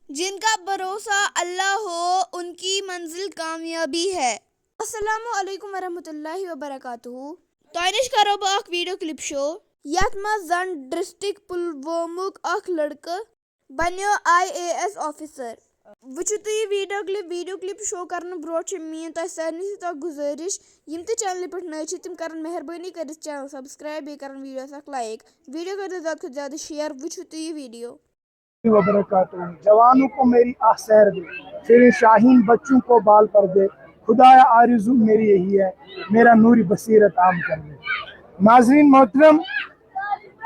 जिनका भरोसा अल्लाह हो उनकी मंजिल कामयाबी है। अस्सलामु अलैकुम वरहमतुल्लाहि वबरकातुहू। तोनिश करो बह अख वीडियो क्लिप शो यथ मज जन डिस्ट्रिक्ट पुलवामुक अख लड़का बनो IAS ऑफिसर। वुचु तुम वीडियो क्लिप शो करने ब्रो मीन तुम सारे सत गुजारिश यम ते चैनल पे नए तम कर मेहरबानी कर चैनल सब्सक्राइब बे कर वीडियो लाइक वीडियो कर ज़्यादा से ज़्यादा शेयर। वुचु तुम वीडियो वबरकातुहू। जवानों को मेरी आसैर दे, फिर शाहीन बच्चों को बाल पर दे। खुदाया आरज़ू मेरी यही है, मेरा नूरी बसीरत आम कर दे। नाज़रीन मोहतरम,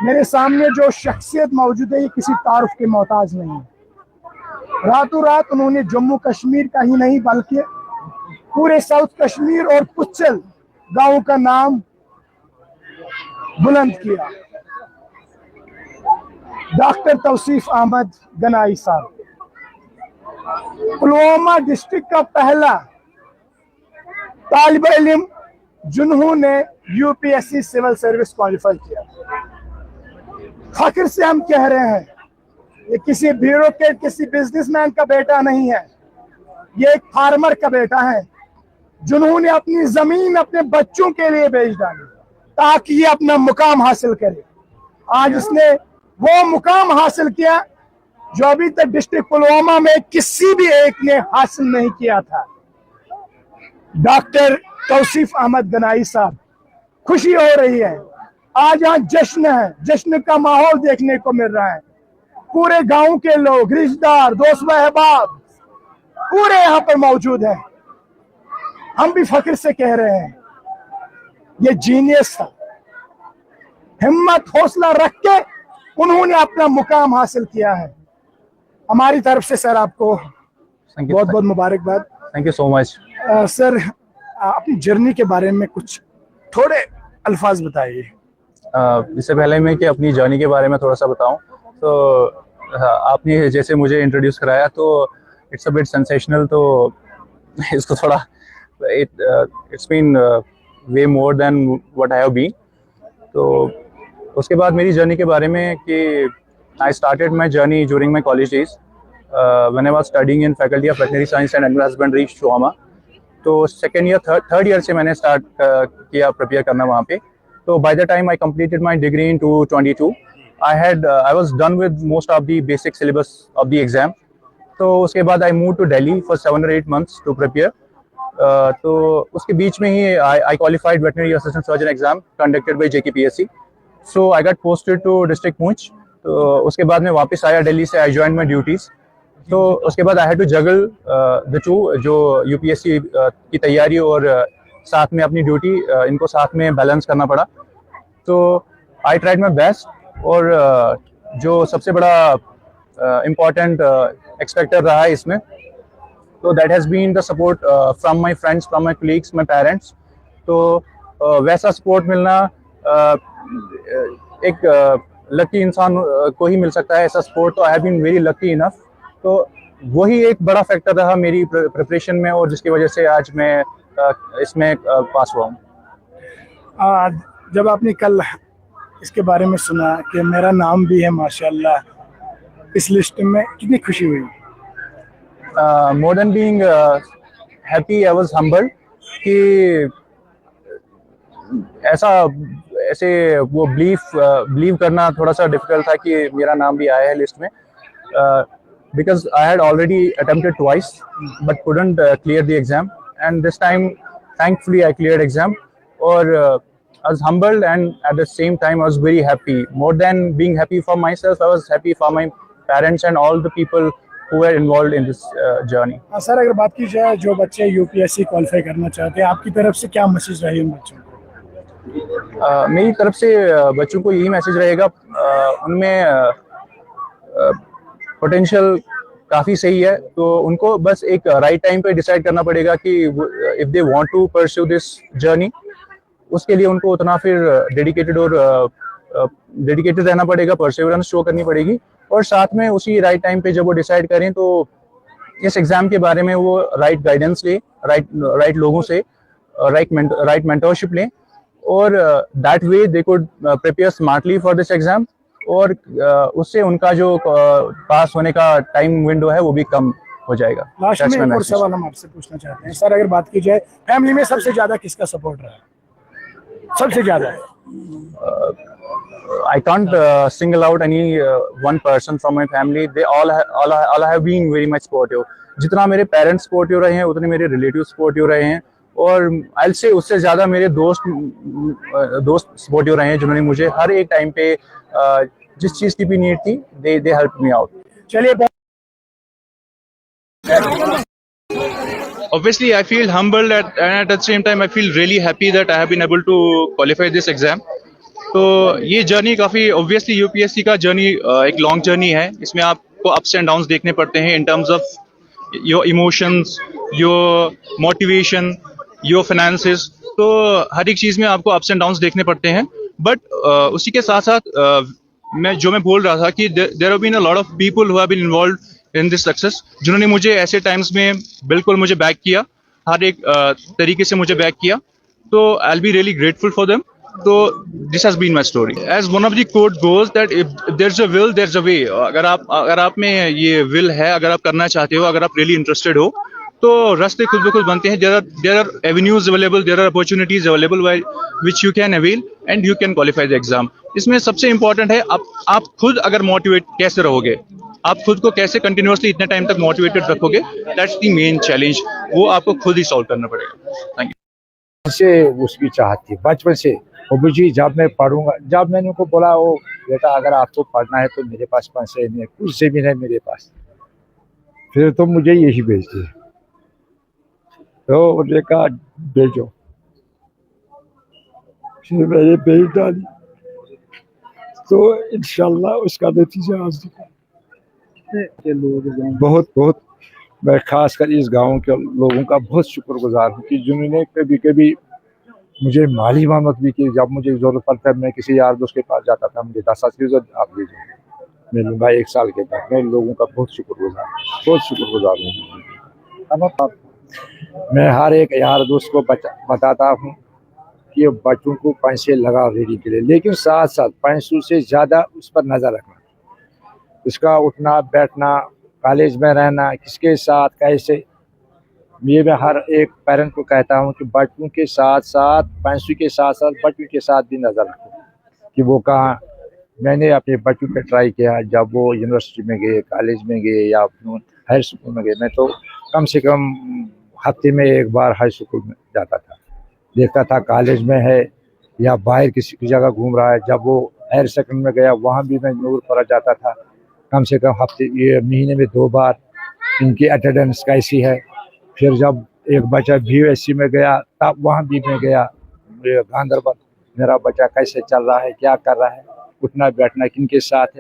मेरे सामने जो शख्सियत मौजूद है ये किसी तारुफ के मोहताज नहीं है। रातों रात उन्होंने जम्मू कश्मीर का ही नहीं बल्कि पूरे साउथ कश्मीर और पुच्छल गाँव का नाम बुलंद किया। डॉक्टर तौसीफ अहमद गनाई साहब पुलवामा डिस्ट्रिक्ट का पहला तालिब इल्म जिन्होंने UPSC सिविल सर्विस क्वालिफाई किया। फख्र से हम कह रहे हैं, ये किसी ब्यूरोक्रेट किसी बिजनेसमैन का बेटा नहीं है, ये एक फार्मर का बेटा है जिन्होंने अपनी जमीन अपने बच्चों के लिए बेच डाली ताकि ये अपना मुकाम हासिल करे। आज इसने वो मुकाम हासिल किया जो अभी तक डिस्ट्रिक्ट पुलवामा में किसी भी एक ने हासिल नहीं किया था। डॉक्टर तौसीफ अहमद गनाई साहब, खुशी हो रही है, आज यहाँ जश्न है, जश्न का माहौल देखने को मिल रहा है। पूरे गांव के लोग, रिश्तेदार, दोस्त अहबाब पूरे यहाँ पर मौजूद हैं। हम भी फख्र से कह रहे हैं, ये जीनियस था। हिम्मत हौसला रख के उन्होंने अपना मुकाम हासिल किया है। हमारी तरफ से सर आपको बहुत बहुत मुबारकबाद। Thank you so much sir, अपनी जर्नी के बारे में कुछ थोड़े अल्फाज बताइए। इससे पहले मैं कि अपनी जर्नी के बारे में थोड़ा सा बताऊं तो आपने जैसे मुझे इंट्रोड्यूस कराया तो इट्स अ बिट सेंसेशनल, तो इसको थोड़ा it's been way more than what I have been. तो उसके बाद मेरी जर्नी के बारे में कि I started my journey during my college days when I was studying in faculty of veterinary science and animal husbandry Shuhama. तो सेकेंड ईयर थर्ड ईयर से मैंने स्टार्ट किया प्रिपेयर करना वहाँ पे। तो by the time I completed my degree in 2022 I was done with most of the basic syllabus of the exam. तो उसके बाद I move to Delhi for 7 or 8 months to prepare. तो उसके बीच में ही I qualified veterinary assistant surgeon exam conducted by JKPSC। So I got posted to district Poonch. तो उसके बाद मैं वापस आया दिल्ली से, आई ज्वाइन माई ड्यूटीज। तो उसके बाद I had to juggle the two, जो UPSC की तैयारी और साथ में अपनी ड्यूटी, इनको साथ में बैलेंस करना पड़ा। तो आई ट्राइड माई बेस्ट। और जो सबसे बड़ा इम्पॉर्टेंट एक्सपेक्टर रहा है इसमें, तो that has been the support from my friends, from my colleagues, my parents. तो वैसा सपोर्ट मिलना एक लकी इंसान को ही मिल सकता है, ऐसा सपोर्ट। तो I have been very lucky enough. तो वही एक बड़ा फैक्टर रहा मेरी प्रिपरेशन में और जिसकी वजह से आज मैं इसमें पास हुआ हूँ। जब आपने कल इसके बारे में सुना कि मेरा नाम भी है माशाल्लाह इस लिस्ट में, कितनी खुशी हुई? More than being happy, I was humbled कि ऐसे वो बिलीव करना थोड़ा सा डिफिकल्ट था कि मेरा नाम भी आया है लिस्ट में। Because I had already attempted twice but couldn't clear the exam, and this time thankfully I cleared exam. और I was humbled and at the same time I was very happy. More than being happy for myself, I was happy for my parents and all the people who were involved in this journey. Sir, अगर बात की जाए जो बच्चे UPSC qualify करना चाहते हैं, आपकी तरफ से क्या मैसेज रहे उन बच्चों को? मेरी तरफ से बच्चों को यही मैसेज रहेगा, उनमें पोटेंशियल काफ़ी सही है। तो उनको बस एक राइट टाइम पे डिसाइड करना पड़ेगा कि if they want to pursue this journey, उसके लिए उनको उतना फिर डेडिकेटेड रहना पड़ेगा, परसेवरेंस शो करनी पड़ेगी। और साथ में उसी राइट टाइम पे जब वो डिसाइड करें तो इस एग्जाम के बारे में वो राइट गाइडेंस ले, राइट लोगों से राइट मेंटरशिप लें, और that way they could prepare smartly for this exam और उससे उनका जो पास होने का टाइम विंडो है वो भी कम हो जाएगा। लास्ट That's में my एक और message. सवाल हम आपसे पूछना चाहते हैं सर, अगर बात की जाए फैमिली में सबसे ज्यादा किसका सपोर्ट रहा है, सबसे ज्यादा? I can't single out any one person from my family. They all have been very much supportive. जितना मेरे पेरेंट्स सपोर्टिव रहे हैं उतने मेरे रिलेटिव सपोर्टिव रहे हैं, और आई से उससे ज़्यादा मेरे दोस्त सपोर्टिव रहे हैं, जिन्होंने मुझे हर एक टाइम पे जिस चीज़ की भी नीड थी दे हेल्प मी आउट। चलिए, Obviously, I feel humbled and at the same time, I feel really happy that I have been able to qualify this exam. तो ये जर्नी काफ़ी ऑब्वियसली यूपीएससी का जर्नी एक long journey है। इसमें आपको ups and downs देखने पड़ते हैं in terms of your emotions, your motivation, your finances. तो हर एक चीज़ में आपको अप्स एंड डाउन्स देखने पड़ते हैं। बट उसी के साथ साथ मैं बोल रहा था कि there have been a lot of people who have been involved in this success, जिन्होंने मुझे ऐसे टाइम्स में बिल्कुल मुझे बैक किया, हर एक तरीके से मुझे बैक किया। तो I will be really grateful for them. तो this has been my story. As one of the quote goes that if there is a will there is a way. अगर आप में ये विल है, अगर आप करना चाहते हो, अगर आप रियली इंटरेस्टेड हो, तो रास्ते खुद ब खुद बनते हैं। There are avenues available, there are opportunities available which you can avail and you can qualify the exam. इसमें सबसे इंपॉर्टेंट है आप खुद अगर मोटिवेट कैसे रहोगे, आप खुद को कैसे कंटिन्यूअसली इतने टाइम तक मोटिवेटेड रखोगे, दैट्स द मेन चैलेंज। वो आपको खुद ही सॉल्व करना पड़ेगा। Thank you. से उसकी चाहत थी बचपन से। अबू जी जब मैं पढ़ूंगा, जब मैंने उनको बोला ओ बेटा अगर आपको पढ़ना है तो मेरे पास पैसे नहीं है, कुछ से भी नहीं मेरे पास, फिर तो मुझे यही भेजते। तो उन्होंने कहा भेजो, फिर मैंने भेज डाली। तो इंशाल्लाह उसका नतीजा आज बहुत बहुत मैं खासकर इस गांव के लोगों का बहुत शुक्रगुजार हूँ कि जिन्होंने कभी कभी मुझे माली मदद भी की। जब मुझे जरूरत पड़ता है मैं किसी यार दोस्त के पास जाता था, मुझे 10,000 की जरूरत, आप दीजिए, मैं लूँगा 1 साल के बाद। मैं लोगों का बहुत शुक्रगुजार हूँ। मैं हर एक यार दोस्त को बताता हूँ कि बच्चों को पैसे लगा रीडिंग के लिए, लेकिन साथ साथ पैसों से ज़्यादा उस पर नज़र रखना, उसका उठना बैठना, कॉलेज में रहना, किसके साथ कैसे। ये मैं हर एक पेरेंट को कहता हूँ कि बच्चों के साथ साथ पैसों के साथ साथ बच्चों के साथ भी नज़र रखो कि वो कहाँ। मैंने अपने बच्चों पे ट्राई किया, जब वो यूनिवर्सिटी में गए, कॉलेज में गए या हाई स्कूल में गए, मैं तो कम से कम हफ्ते में 1 बार हाई स्कूल में जाता था, देखता था कॉलेज में है या बाहर किसी जगह घूम रहा है। जब वो हायर सेकेंडरी में गया वहाँ भी मैं नूर पर जाता था, कम से कम ये महीने में 2 बार इनकी अटेंडेंस कैसी है। फिर जब एक बच्चा BUSC में गया तब वहाँ भी मैं गया, गांधरबल, मेरा बच्चा कैसे चल रहा है, क्या कर रहा है, उठना बैठना किन के साथ है।